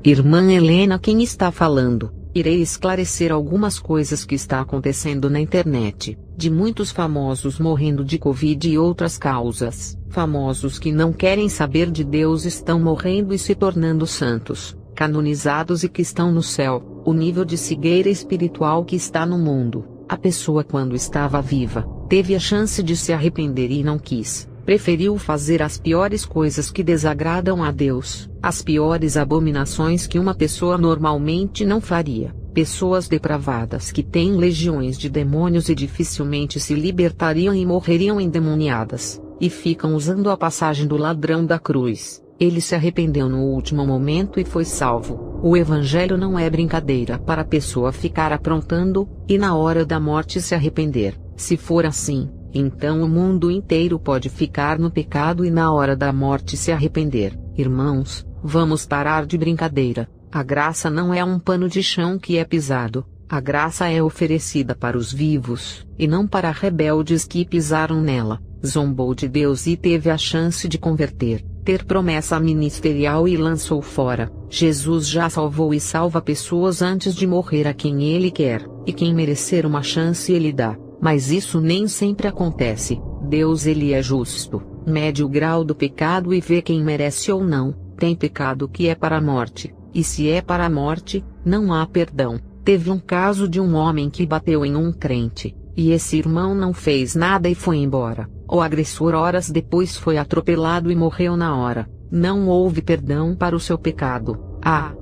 Irmã Helena, quem está falando? Irei esclarecer algumas coisas que está acontecendo na internet, de muitos famosos morrendo de Covid e outras causas. Famosos que não querem saber de Deus estão morrendo e se tornando santos, canonizados e que estão no céu. O nível de cegueira espiritual que está no mundo. A pessoa, quando estava viva, teve a chance de se arrepender e não quis. Preferiu fazer as piores coisas que desagradam a Deus, as piores abominações que uma pessoa normalmente não faria. Pessoas depravadas que têm legiões de demônios e dificilmente se libertariam e morreriam endemoniadas, e ficam usando a passagem do ladrão da cruz. Ele se arrependeu no último momento e foi salvo. O evangelho não é brincadeira para a pessoa ficar aprontando, e na hora da morte se arrepender. Se for assim, então o mundo inteiro pode ficar no pecado e na hora da morte se arrepender. Irmãos, vamos parar de brincadeira. A graça não é um pano de chão que é pisado. A graça é oferecida para os vivos, e não para rebeldes que pisaram nela. Zombou de Deus e teve a chance de converter, ter promessa ministerial e lançou fora. Jesus já salvou e salva pessoas antes de morrer a quem Ele quer, e quem merecer uma chance Ele dá. Mas isso nem sempre acontece. Deus, Ele é justo, mede o grau do pecado e vê quem merece ou não. Tem pecado que é para a morte, e se é para a morte, não há perdão. Teve um caso de um homem que bateu em um crente, e esse irmão não fez nada e foi embora. O agressor horas depois foi atropelado e morreu na hora. Não houve perdão para o seu pecado.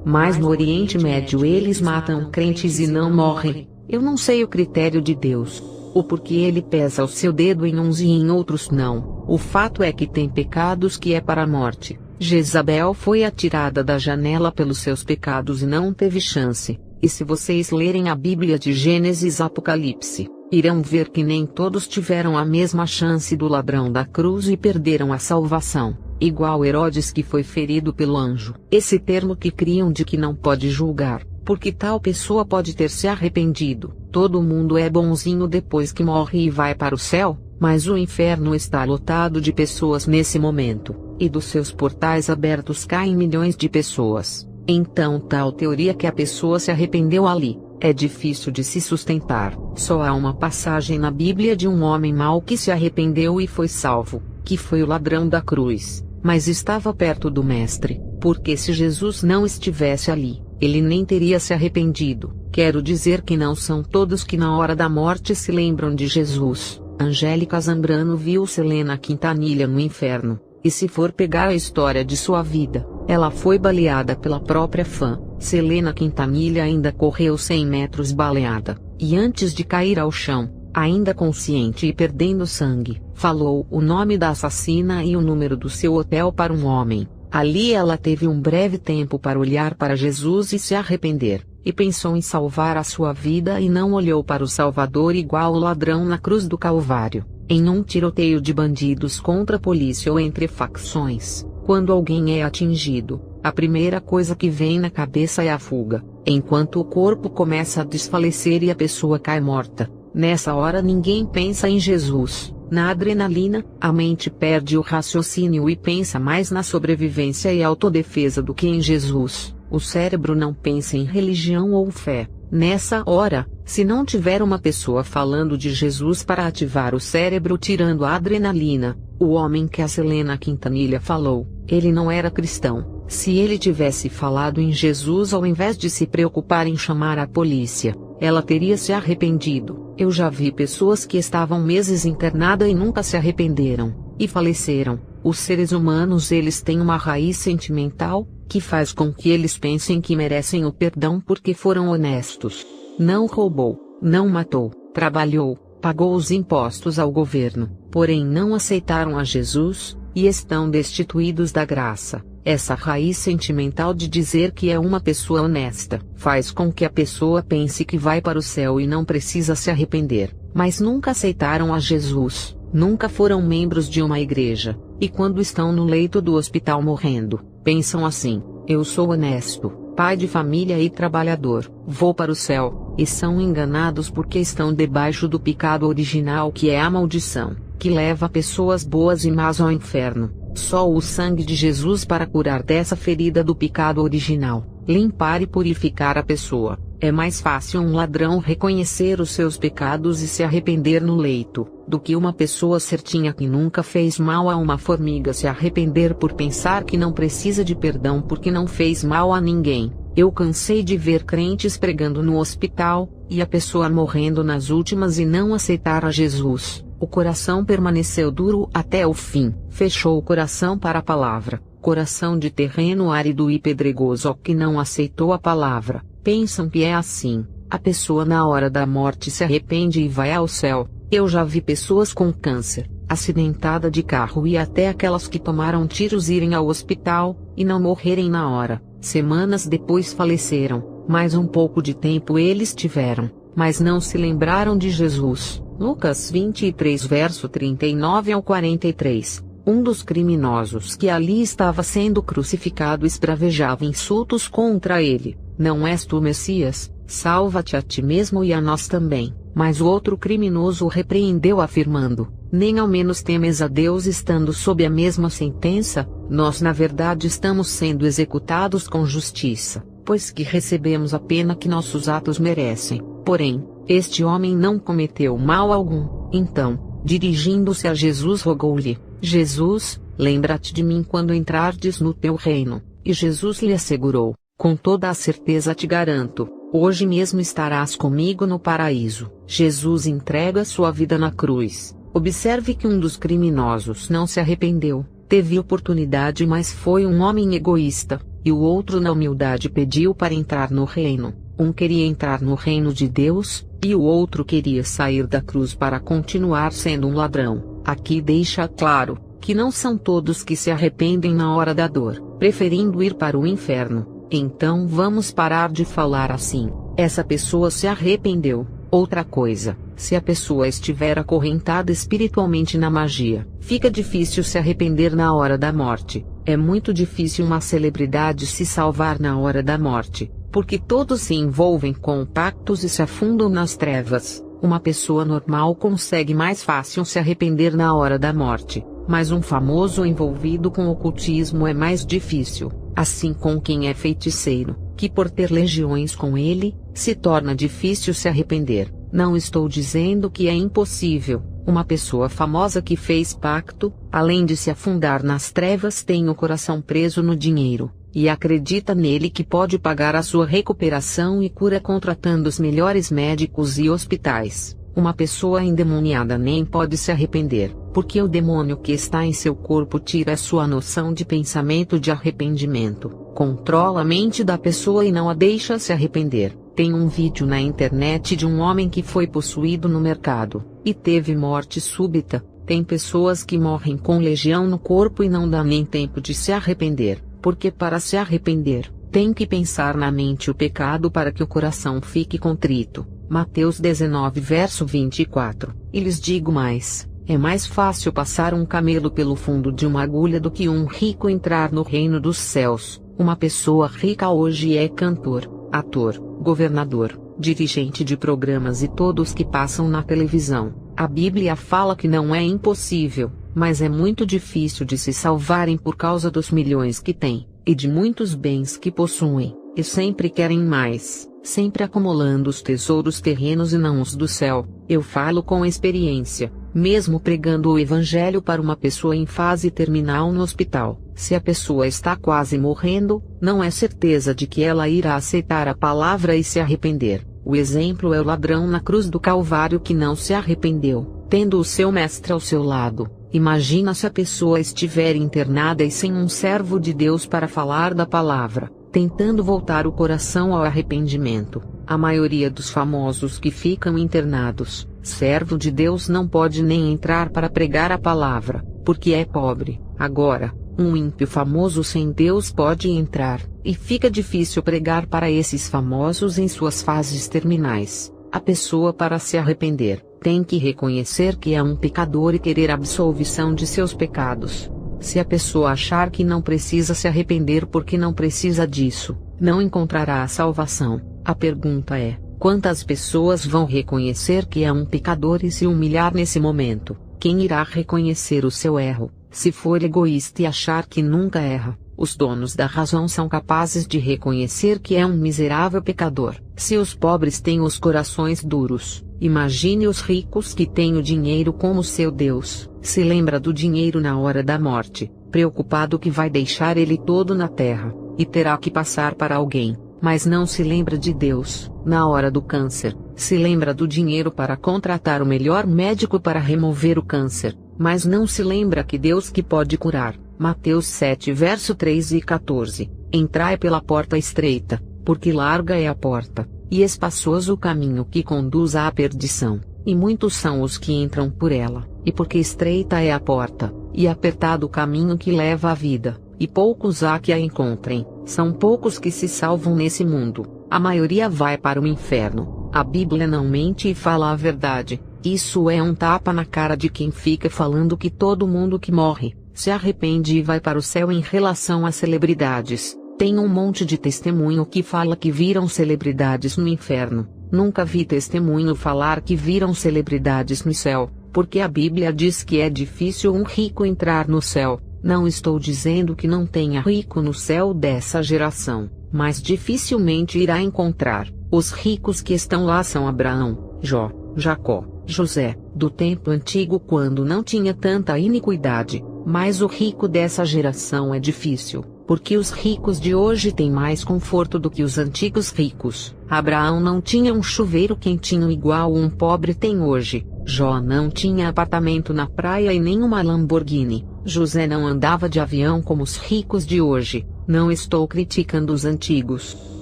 Mas no Oriente Médio eles matam crentes e não morrem. Eu não sei o critério de Deus. O porquê Ele pesa o seu dedo em uns e em outros não. O fato é que tem pecados que é para a morte. Jezabel foi atirada da janela pelos seus pecados e não teve chance. E se vocês lerem a Bíblia de Gênesis e Apocalipse, irão ver que nem todos tiveram a mesma chance do ladrão da cruz e perderam a salvação, igual Herodes que foi ferido pelo anjo. Esse termo que criam de que não pode julgar, porque tal pessoa pode ter se arrependido. Todo mundo é bonzinho depois que morre e vai para o céu, mas o inferno está lotado de pessoas nesse momento, e dos seus portais abertos caem milhões de pessoas. Então tal teoria que a pessoa se arrependeu ali, é difícil de se sustentar. Só há uma passagem na Bíblia de um homem mau que se arrependeu e foi salvo, que foi o ladrão da cruz, mas estava perto do Mestre, porque se Jesus não estivesse ali, ele nem teria se arrependido. Quero dizer que não são todos que na hora da morte se lembram de Jesus. Angélica Zambrano viu Selena Quintanilha no inferno, e se for pegar a história de sua vida, ela foi baleada pela própria fã. Selena Quintanilha ainda correu 100 metros baleada, e antes de cair ao chão, ainda consciente e perdendo sangue, falou o nome da assassina e o número do seu hotel para um homem. Ali ela teve um breve tempo para olhar para Jesus e se arrepender, e pensou em salvar a sua vida e não olhou para o Salvador igual o ladrão na cruz do Calvário. Em um tiroteio de bandidos contra a polícia ou entre facções, quando alguém é atingido, a primeira coisa que vem na cabeça é a fuga, enquanto o corpo começa a desfalecer e a pessoa cai morta. Nessa hora ninguém pensa em Jesus. Na adrenalina, a mente perde o raciocínio e pensa mais na sobrevivência e autodefesa do que em Jesus. O cérebro não pensa em religião ou fé. Nessa hora, se não tiver uma pessoa falando de Jesus para ativar o cérebro tirando a adrenalina, o homem que a Selena Quintanilha falou, ele não era cristão. Se ele tivesse falado em Jesus ao invés de se preocupar em chamar a polícia, ela teria se arrependido. Eu já vi pessoas que estavam meses internadas e nunca se arrependeram, e faleceram. Os seres humanos eles têm uma raiz sentimental, que faz com que eles pensem que merecem o perdão porque foram honestos. Não roubou, não matou, trabalhou, pagou os impostos ao governo, porém não aceitaram a Jesus, e estão destituídos da graça. Essa raiz sentimental de dizer que é uma pessoa honesta, faz com que a pessoa pense que vai para o céu e não precisa se arrepender, mas nunca aceitaram a Jesus, nunca foram membros de uma igreja, e quando estão no leito do hospital morrendo, pensam assim: eu sou honesto, pai de família e trabalhador, vou para o céu, e são enganados porque estão debaixo do pecado original que é a maldição, que leva pessoas boas e más ao inferno. Só o sangue de Jesus para curar dessa ferida do pecado original, limpar e purificar a pessoa. É mais fácil um ladrão reconhecer os seus pecados e se arrepender no leito, do que uma pessoa certinha que nunca fez mal a uma formiga se arrepender por pensar que não precisa de perdão porque não fez mal a ninguém. Eu cansei de ver crentes pregando no hospital, e a pessoa morrendo nas últimas e não aceitar a Jesus. O coração permaneceu duro até o fim. Fechou o coração para a palavra. Coração de terreno árido e pedregoso que não aceitou a palavra. Pensam que é assim. A pessoa na hora da morte se arrepende e vai ao céu. Eu já vi pessoas com câncer, acidentada de carro e até aquelas que tomaram tiros irem ao hospital, e não morrerem na hora. Semanas depois faleceram. Mais um pouco de tempo eles tiveram, mas não se lembraram de Jesus. Lucas 23 verso 39 ao 43. Um dos criminosos que ali estava sendo crucificado esbravejava insultos contra ele. Não és tu Messias? Salva-te a ti mesmo e a nós também. Mas o outro criminoso o repreendeu afirmando: nem ao menos temes a Deus estando sob a mesma sentença? Nós na verdade estamos sendo executados com justiça, pois que recebemos a pena que nossos atos merecem. Porém, este homem não cometeu mal algum. Então, dirigindo-se a Jesus rogou-lhe: Jesus, lembra-te de mim quando entrardes no teu reino. E Jesus lhe assegurou: com toda a certeza te garanto, hoje mesmo estarás comigo no paraíso. Jesus entrega sua vida na cruz. Observe que um dos criminosos não se arrependeu, teve oportunidade mas foi um homem egoísta, e o outro na humildade pediu para entrar no reino. Um queria entrar no reino de Deus, e o outro queria sair da cruz para continuar sendo um ladrão. Aqui deixa claro que não são todos que se arrependem na hora da dor, preferindo ir para o inferno. Então vamos parar de falar assim. Essa pessoa se arrependeu. Outra coisa, se a pessoa estiver acorrentada espiritualmente na magia, fica difícil se arrepender na hora da morte. É muito difícil uma celebridade se salvar na hora da morte, porque todos se envolvem com pactos e se afundam nas trevas. Uma pessoa normal consegue mais fácil se arrepender na hora da morte, mas um famoso envolvido com ocultismo é mais difícil. Assim com quem é feiticeiro, que por ter legiões com ele, se torna difícil se arrepender. Não estou dizendo que é impossível. Uma pessoa famosa que fez pacto, além de se afundar nas trevas, tem o coração preso no dinheiro, e acredita nele que pode pagar a sua recuperação e cura contratando os melhores médicos e hospitais. Uma pessoa endemoniada nem pode se arrepender, porque o demônio que está em seu corpo tira a sua noção de pensamento de arrependimento, controla a mente da pessoa e não a deixa se arrepender. Tem um vídeo na internet de um homem que foi possuído no mercado, e teve morte súbita. Tem pessoas que morrem com legião no corpo e não dá nem tempo de se arrepender, porque para se arrepender, tem que pensar na mente o pecado para que o coração fique contrito. Mateus 19 verso 24. E lhes digo mais, é mais fácil passar um camelo pelo fundo de uma agulha do que um rico entrar no reino dos céus. Uma pessoa rica hoje é cantor, ator, governador, dirigente de programas e todos que passam na televisão. A Bíblia fala que não é impossível, mas é muito difícil de se salvarem por causa dos milhões que têm, e de muitos bens que possuem, e sempre querem mais, sempre acumulando os tesouros terrenos e não os do céu. Eu falo com experiência, mesmo pregando o evangelho para uma pessoa em fase terminal no hospital. Se a pessoa está quase morrendo, não é certeza de que ela irá aceitar a palavra e se arrepender. O exemplo é o ladrão na cruz do Calvário que não se arrependeu, tendo o seu mestre ao seu lado. Imagina se a pessoa estiver internada e sem um servo de Deus para falar da palavra, tentando voltar o coração ao arrependimento. A maioria dos famosos que ficam internados, servo de Deus não pode nem entrar para pregar a palavra, porque é pobre. Agora, um ímpio famoso sem Deus pode entrar, e fica difícil pregar para esses famosos em suas fases terminais. A pessoa, para se arrepender, tem que reconhecer que é um pecador e querer absolvição de seus pecados. Se a pessoa achar que não precisa se arrepender porque não precisa disso, não encontrará a salvação. A pergunta é: quantas pessoas vão reconhecer que é um pecador e se humilhar nesse momento? Quem irá reconhecer o seu erro, se for egoísta e achar que nunca erra? Os donos da razão são capazes de reconhecer que é um miserável pecador. Se os pobres têm os corações duros, imagine os ricos que têm o dinheiro como seu Deus. Se lembra do dinheiro na hora da morte, preocupado que vai deixar ele todo na terra, e terá que passar para alguém, mas não se lembra de Deus. Na hora do câncer, se lembra do dinheiro para contratar o melhor médico para remover o câncer, mas não se lembra que Deus que pode curar. Mateus 7 verso 3 e 14. Entrai pela porta estreita, porque larga é a porta, e espaçoso o caminho que conduz à perdição, e muitos são os que entram por ela, e porque estreita é a porta, e apertado o caminho que leva à vida, e poucos há que a encontrem. São poucos que se salvam nesse mundo, a maioria vai para o inferno. A Bíblia não mente e fala a verdade. Isso é um tapa na cara de quem fica falando que todo mundo que morre se arrepende e vai para o céu. Em relação às celebridades, tem um monte de testemunho que fala que viram celebridades no inferno. Nunca vi testemunho falar que viram celebridades no céu, porque a Bíblia diz que é difícil um rico entrar no céu. Não estou dizendo que não tenha rico no céu dessa geração, mas dificilmente irá encontrar. Os ricos que estão lá são Abraão, Jó, Jacó, José, do tempo antigo quando não tinha tanta iniquidade. Mas o rico dessa geração é difícil, porque os ricos de hoje têm mais conforto do que os antigos ricos. Abraão não tinha um chuveiro quentinho igual um pobre tem hoje. Jó não tinha apartamento na praia e nem uma Lamborghini. José não andava de avião como os ricos de hoje. Não estou criticando os antigos.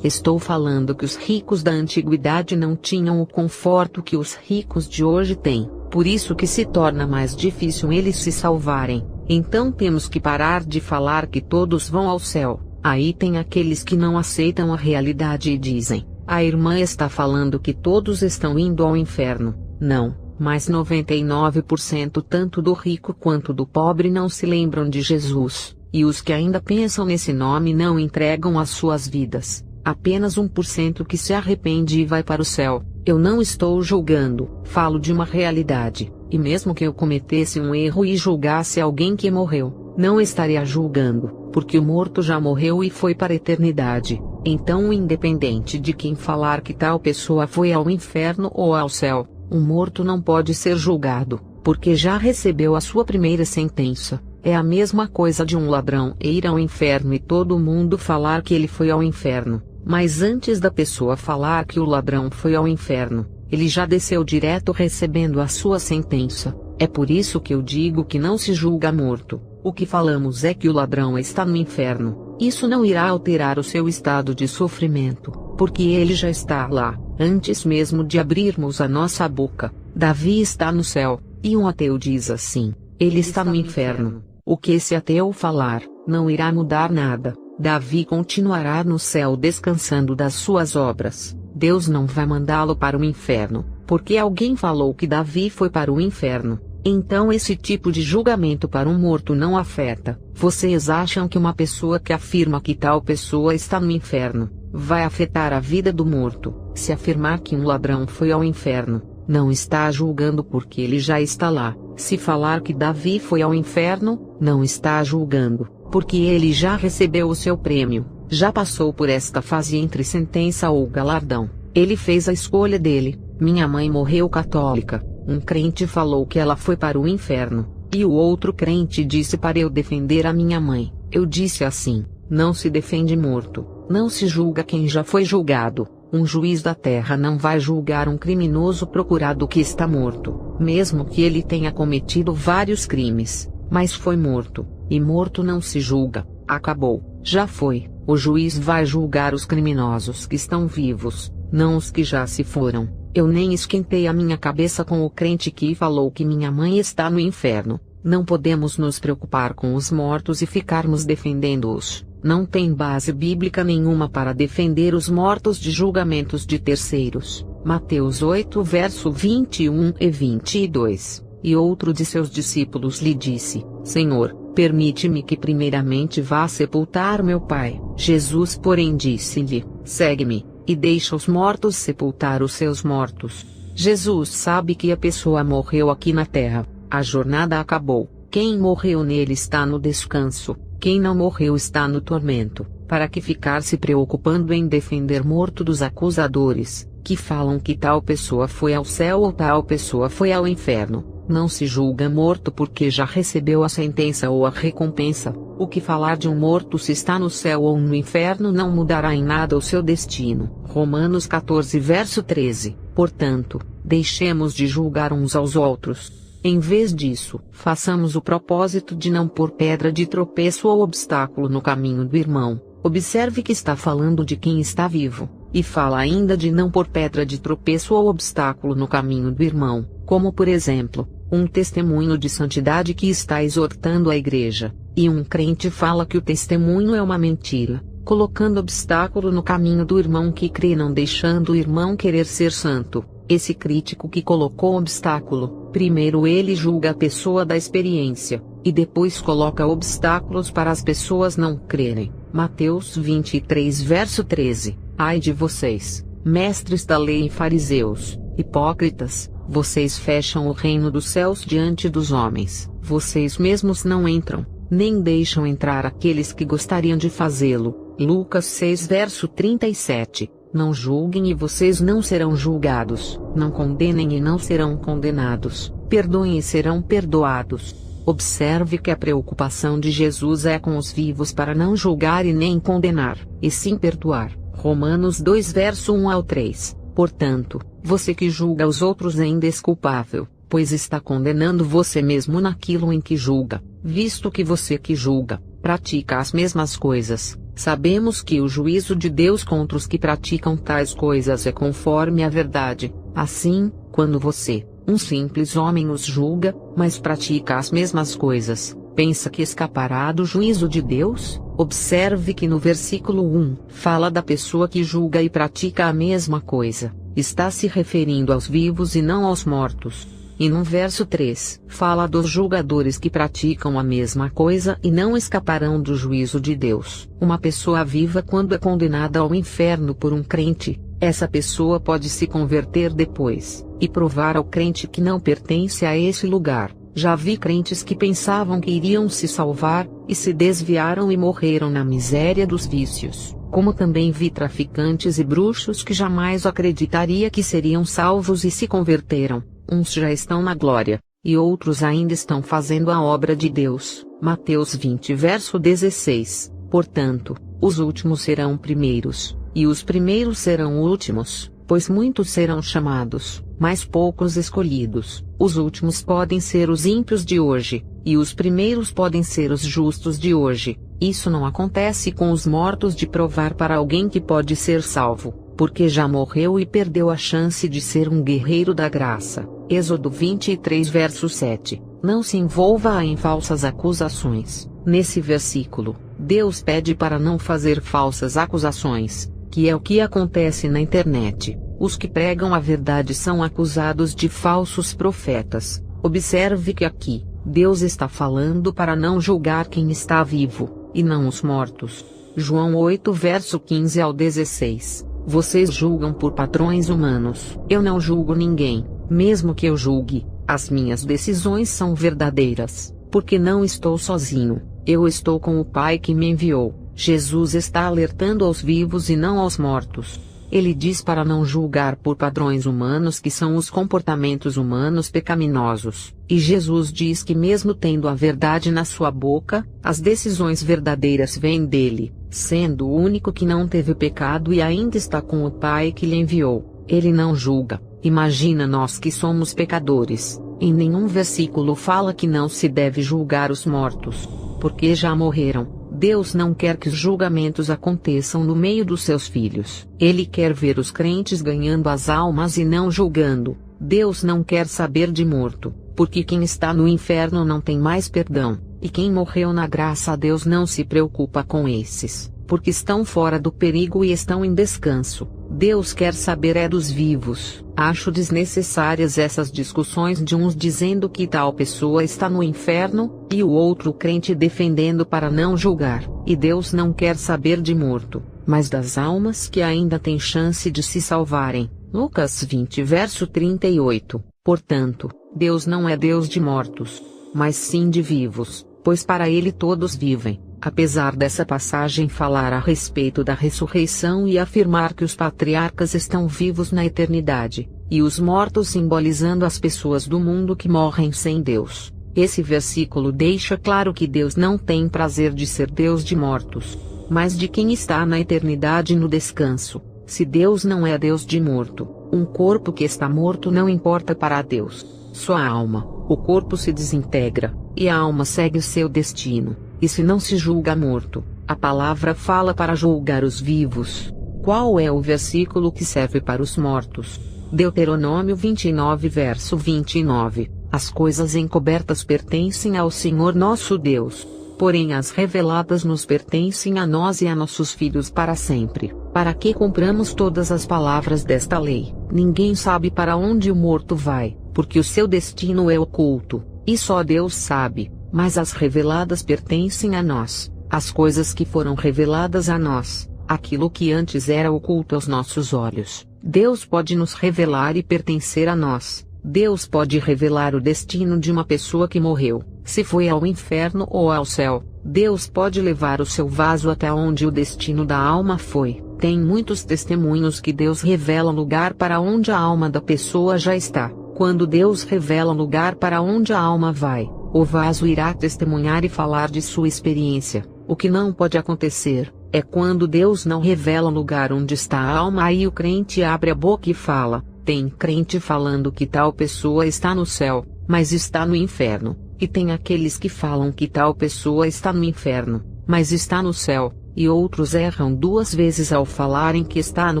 Estou falando que os ricos da antiguidade não tinham o conforto que os ricos de hoje têm. Por isso que se torna mais difícil eles se salvarem. Então temos que parar de falar que todos vão ao céu. Aí tem aqueles que não aceitam a realidade e dizem: a irmã está falando que todos estão indo ao inferno. Não, mas 99% tanto do rico quanto do pobre não se lembram de Jesus, e os que ainda pensam nesse nome não entregam as suas vidas. Apenas 1% que se arrepende e vai para o céu. Eu não estou julgando, falo de uma realidade, e mesmo que eu cometesse um erro e julgasse alguém que morreu, não estaria julgando, porque o morto já morreu e foi para a eternidade. Então, independente de quem falar que tal pessoa foi ao inferno ou ao céu, um morto não pode ser julgado, porque já recebeu a sua primeira sentença. É a mesma coisa de um ladrão ir ao inferno e todo mundo falar que ele foi ao inferno. Mas antes da pessoa falar que o ladrão foi ao inferno, ele já desceu direto recebendo a sua sentença. É por isso que eu digo que não se julga morto. O que falamos é que o ladrão está no inferno. Isso não irá alterar o seu estado de sofrimento, porque ele já está lá, antes mesmo de abrirmos a nossa boca. Davi está no céu, e um ateu diz assim: ele está no inferno. O que esse ateu falar, não irá mudar nada. Davi continuará no céu descansando das suas obras. Deus não vai mandá-lo para o inferno, porque alguém falou que Davi foi para o inferno. Então esse tipo de julgamento para um morto não afeta. Vocês acham que uma pessoa que afirma que tal pessoa está no inferno, vai afetar a vida do morto? Se afirmar que um ladrão foi ao inferno, não está julgando porque ele já está lá. Se falar que Davi foi ao inferno, não está julgando, porque ele já recebeu o seu prêmio, já passou por esta fase entre sentença ou galardão. Ele fez a escolha dele. Minha mãe morreu católica. Um crente falou que ela foi para o inferno, e o outro crente disse para eu defender a minha mãe. Eu disse assim: não se defende morto, não se julga quem já foi julgado. Um juiz da terra não vai julgar um criminoso procurado que está morto, mesmo que ele tenha cometido vários crimes, mas foi morto, e morto não se julga. Acabou, já foi. O juiz vai julgar os criminosos que estão vivos, não os que já se foram. Eu nem esquentei a minha cabeça com o crente que falou que minha mãe está no inferno. Não podemos nos preocupar com os mortos e ficarmos defendendo-os. Não tem base bíblica nenhuma para defender os mortos de julgamentos de terceiros. Mateus 8 verso 21 e 22. E outro de seus discípulos lhe disse: Senhor, permite-me que primeiramente vá sepultar meu pai. Jesus porém disse-lhe: Segue-me, e deixa os mortos sepultar os seus mortos. Jesus sabe que a pessoa morreu aqui na terra. A jornada acabou. Quem morreu nele está no descanso. Quem não morreu está no tormento, para que ficar se preocupando em defender morto dos acusadores, que falam que tal pessoa foi ao céu ou tal pessoa foi ao inferno. Não se julga morto porque já recebeu a sentença ou a recompensa. O que falar de um morto se está no céu ou no inferno não mudará em nada o seu destino. Romanos 14 verso 13. Portanto, deixemos de julgar uns aos outros. Em vez disso, façamos o propósito de não pôr pedra de tropeço ou obstáculo no caminho do irmão. Observe que está falando de quem está vivo, e fala ainda de não pôr pedra de tropeço ou obstáculo no caminho do irmão, como por exemplo, um testemunho de santidade que está exortando a igreja, e um crente fala que o testemunho é uma mentira, colocando obstáculo no caminho do irmão que crê, não deixando o irmão querer ser santo. Esse crítico que colocou obstáculo, primeiro ele julga a pessoa da experiência, e depois coloca obstáculos para as pessoas não crerem. Mateus 23 verso 13. Ai de vocês, mestres da lei e fariseus, hipócritas, vocês fecham o reino dos céus diante dos homens. Vocês mesmos não entram, nem deixam entrar aqueles que gostariam de fazê-lo. Lucas 6 verso 37. Não julguem e vocês não serão julgados. Não condenem e não serão condenados. Perdoem e serão perdoados. Observe que a preocupação de Jesus é com os vivos para não julgar e nem condenar, e sim perdoar. Romanos 2 verso 1 ao 3. Portanto, você que julga os outros é indesculpável, pois está condenando você mesmo naquilo em que julga, visto que você que julga, pratica as mesmas coisas. Sabemos que o juízo de Deus contra os que praticam tais coisas é conforme a verdade. Assim, quando você, um simples homem, os julga, mas pratica as mesmas coisas, pensa que escapará do juízo de Deus? Observe que no versículo 1 fala da pessoa que julga e pratica a mesma coisa. Está se referindo aos vivos e não aos mortos. E no verso 3 fala dos julgadores que praticam a mesma coisa e não escaparão do juízo de Deus. Uma pessoa viva, quando é condenada ao inferno por um crente, essa pessoa pode se converter depois, e provar ao crente que não pertence a esse lugar. Já vi crentes que pensavam que iriam se salvar, e se desviaram e morreram na miséria dos vícios. Como também vi traficantes e bruxos que jamais acreditaria que seriam salvos e se converteram. Uns já estão na glória, e outros ainda estão fazendo a obra de Deus. Mateus 20 verso 16. Portanto, os últimos serão primeiros, e os primeiros serão últimos, pois muitos serão chamados, mas poucos escolhidos. Os últimos podem ser os ímpios de hoje, e os primeiros podem ser os justos de hoje. Isso não acontece com os mortos de provar para alguém que pode ser salvo, porque já morreu e perdeu a chance de ser um guerreiro da graça. Êxodo 23 verso 7. Não se envolva em falsas acusações. Nesse versículo, Deus pede para não fazer falsas acusações, que é o que acontece na internet. Os que pregam a verdade são acusados de falsos profetas. Observe que aqui, Deus está falando para não julgar quem está vivo, e não os mortos. João 8 verso 15 ao 16. Vocês julgam por padrões humanos. Eu não julgo ninguém, mesmo que eu julgue, as minhas decisões são verdadeiras, porque não estou sozinho, eu estou com o Pai que me enviou. Jesus está alertando aos vivos e não aos mortos. Ele diz para não julgar por padrões humanos, que são os comportamentos humanos pecaminosos, e Jesus diz que mesmo tendo a verdade na sua boca, as decisões verdadeiras vêm dele, sendo o único que não teve pecado e ainda está com o Pai que lhe enviou. Ele não julga. Imagina nós que somos pecadores. Em nenhum versículo fala que não se deve julgar os mortos, porque já morreram. Deus não quer que os julgamentos aconteçam no meio dos seus filhos. Ele quer ver os crentes ganhando as almas e não julgando. Deus não quer saber de morto, porque quem está no inferno não tem mais perdão, e quem morreu na graça a Deus não se preocupa com esses, porque estão fora do perigo e estão em descanso. Deus quer saber é dos vivos. Acho desnecessárias essas discussões de uns dizendo que tal pessoa está no inferno, e o outro crente defendendo para não julgar. E Deus não quer saber de morto, mas das almas que ainda têm chance de se salvarem. Lucas 20 verso 38. Portanto, Deus não é Deus de mortos, mas sim de vivos. pois para ele todos vivem. Apesar dessa passagem falar a respeito da ressurreição e afirmar que os patriarcas estão vivos na eternidade, e os mortos simbolizando as pessoas do mundo que morrem sem Deus, esse versículo deixa claro que Deus não tem prazer de ser Deus de mortos, mas de quem está na eternidade no descanso. Se Deus não é Deus de morto, um corpo que está morto não importa para Deus. Sua alma, o corpo se desintegra, e a alma segue o seu destino. E se não se julga morto, a palavra fala para julgar os vivos. Qual é o versículo que serve para os mortos? Deuteronômio 29 verso 29. As coisas encobertas pertencem ao Senhor nosso Deus, porém as reveladas nos pertencem a nós e a nossos filhos para sempre. Para que cumpramos todas as palavras desta lei? Ninguém sabe para onde o morto vai, porque o seu destino é oculto, e só Deus sabe. Mas as reveladas pertencem a nós, as coisas que foram reveladas a nós, aquilo que antes era oculto aos nossos olhos. Deus pode nos revelar e pertencer a nós. Deus pode revelar o destino de uma pessoa que morreu, se foi ao inferno ou ao céu. Deus pode levar o seu vaso até onde o destino da alma foi. Tem muitos testemunhos que Deus revela lugar para onde a alma da pessoa já está. Quando Deus revela lugar para onde a alma vai, o vaso irá testemunhar e falar de sua experiência. O que não pode acontecer é quando Deus não revela lugar onde está a alma, aí o crente abre a boca e fala. Tem crente falando que tal pessoa está no céu, mas está no inferno, e tem aqueles que falam que tal pessoa está no inferno, mas está no céu, e outros erram duas vezes ao falarem que está no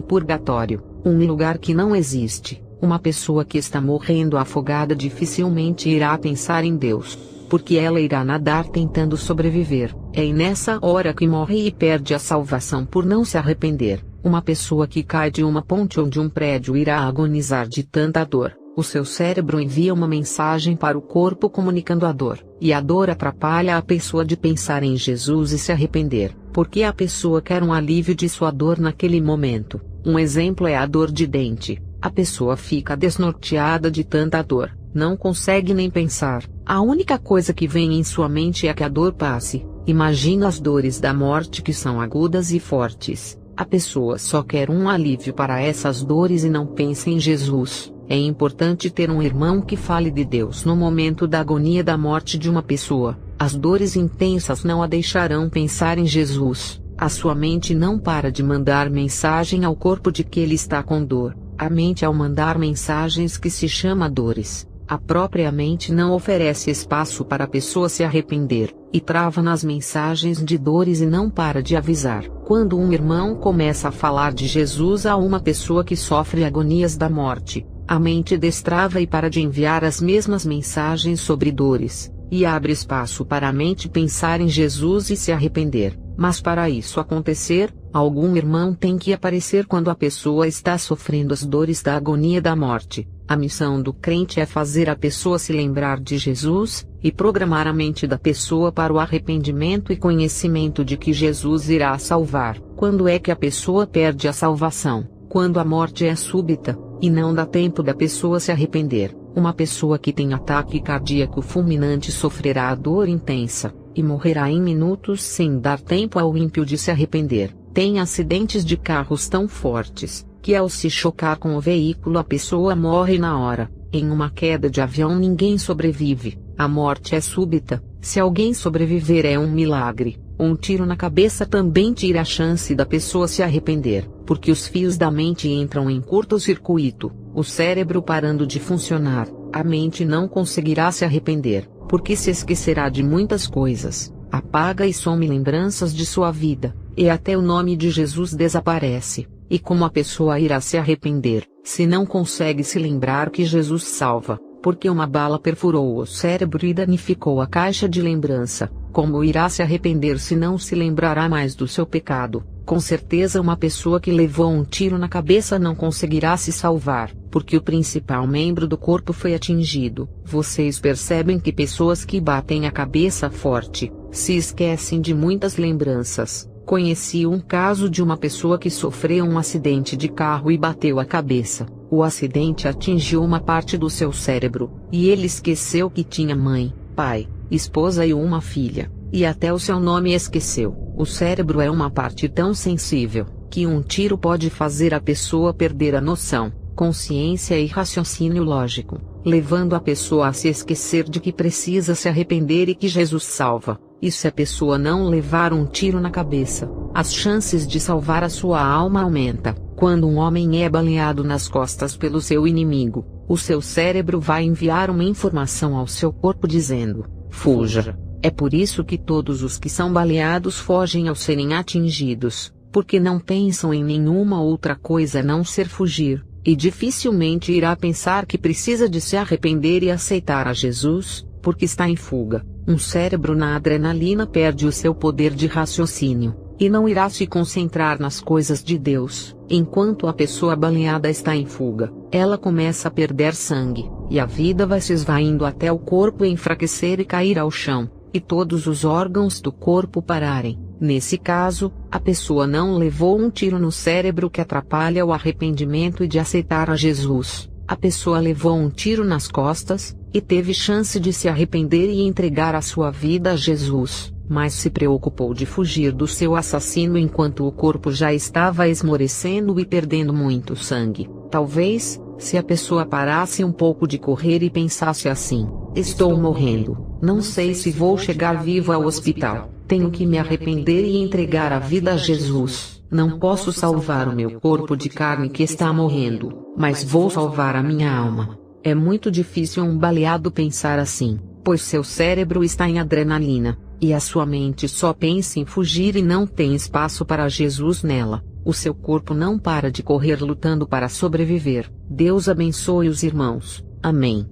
purgatório, um lugar que não existe. Uma pessoa que está morrendo afogada dificilmente irá pensar em Deus, porque ela irá nadar tentando sobreviver. É nessa hora que morre e perde a salvação por não se arrepender. Uma pessoa que cai de uma ponte ou de um prédio irá agonizar de tanta dor. O seu cérebro envia uma mensagem para o corpo comunicando a dor, e a dor atrapalha a pessoa de pensar em Jesus e se arrepender, porque a pessoa quer um alívio de sua dor naquele momento. Um exemplo é a dor de dente. A pessoa fica desnorteada de tanta dor, não consegue nem pensar. A única coisa que vem em sua mente é que a dor passe. Imagina as dores da morte que são agudas e fortes. A pessoa só quer um alívio para essas dores e não pensa em Jesus. É importante ter um irmão que fale de Deus no momento da agonia da morte de uma pessoa. As dores intensas não a deixarão pensar em Jesus. A sua mente não para de mandar mensagem ao corpo de que ele está com dor. A mente, ao mandar mensagens que se chama dores, a própria mente não oferece espaço para a pessoa se arrepender, e trava nas mensagens de dores e não para de avisar. Quando um irmão começa a falar de Jesus a uma pessoa que sofre agonias da morte, a mente destrava e para de enviar as mesmas mensagens sobre dores, e abre espaço para a mente pensar em Jesus e se arrepender. Mas para isso acontecer, algum irmão tem que aparecer quando a pessoa está sofrendo as dores da agonia da morte. A missão do crente é fazer a pessoa se lembrar de Jesus, e programar a mente da pessoa para o arrependimento e conhecimento de que Jesus irá salvar. Quando é que a pessoa perde a salvação? Quando a morte é súbita, e não dá tempo da pessoa se arrepender. Uma pessoa que tem ataque cardíaco fulminante sofrerá a dor intensa, e morrerá em minutos sem dar tempo ao ímpio de se arrepender. Tem acidentes de carros tão fortes, que ao se chocar com o veículo a pessoa morre na hora. Em uma queda de avião ninguém sobrevive, a morte é súbita. Se alguém sobreviver é um milagre. Um tiro na cabeça também tira a chance da pessoa se arrepender, porque os fios da mente entram em curto-circuito, o cérebro parando de funcionar, a mente não conseguirá se arrepender, porque se esquecerá de muitas coisas, apaga e some lembranças de sua vida, e até o nome de Jesus desaparece. E como a pessoa irá se arrepender, se não consegue se lembrar que Jesus salva, porque uma bala perfurou o cérebro e danificou a caixa de lembrança? Como irá se arrepender se não se lembrará mais do seu pecado? Com certeza uma pessoa que levou um tiro na cabeça não conseguirá se salvar, porque o principal membro do corpo foi atingido. Vocês percebem que pessoas que batem a cabeça forte, se esquecem de muitas lembranças. Conheci um caso de uma pessoa que sofreu um acidente de carro e bateu a cabeça. O acidente atingiu uma parte do seu cérebro, e ele esqueceu que tinha mãe, pai, esposa e uma filha, e até o seu nome esqueceu. O cérebro é uma parte tão sensível, que um tiro pode fazer a pessoa perder a noção, consciência e raciocínio lógico, levando a pessoa a se esquecer de que precisa se arrepender e que Jesus salva. E se a pessoa não levar um tiro na cabeça, as chances de salvar a sua alma aumenta. Quando um homem é baleado nas costas pelo seu inimigo, o seu cérebro vai enviar uma informação ao seu corpo dizendo: fuja. É por isso que todos os que são baleados fogem ao serem atingidos, porque não pensam em nenhuma outra coisa a não ser fugir, e dificilmente irá pensar que precisa de se arrepender e aceitar a Jesus, porque está em fuga. Um cérebro na adrenalina perde o seu poder de raciocínio, e não irá se concentrar nas coisas de Deus. Enquanto a pessoa baleada está em fuga, ela começa a perder sangue, e a vida vai se esvaindo até o corpo enfraquecer e cair ao chão, e todos os órgãos do corpo pararem. Nesse caso, a pessoa não levou um tiro no cérebro que atrapalha o arrependimento e de aceitar a Jesus. A pessoa levou um tiro nas costas, e teve chance de se arrepender e entregar a sua vida a Jesus, mas se preocupou de fugir do seu assassino enquanto o corpo já estava esmorecendo e perdendo muito sangue. Talvez, se a pessoa parasse um pouco de correr e pensasse assim: estou morrendo, não sei se vou chegar vivo ao hospital, tenho que me arrepender e entregar a vida a Jesus. Não posso salvar o meu corpo de carne que está morrendo, mas vou salvar a minha alma. É muito difícil um baleado pensar assim, pois seu cérebro está em adrenalina, e a sua mente só pensa em fugir e não tem espaço para Jesus nela. O seu corpo não para de correr lutando para sobreviver. Deus abençoe os irmãos. Amém.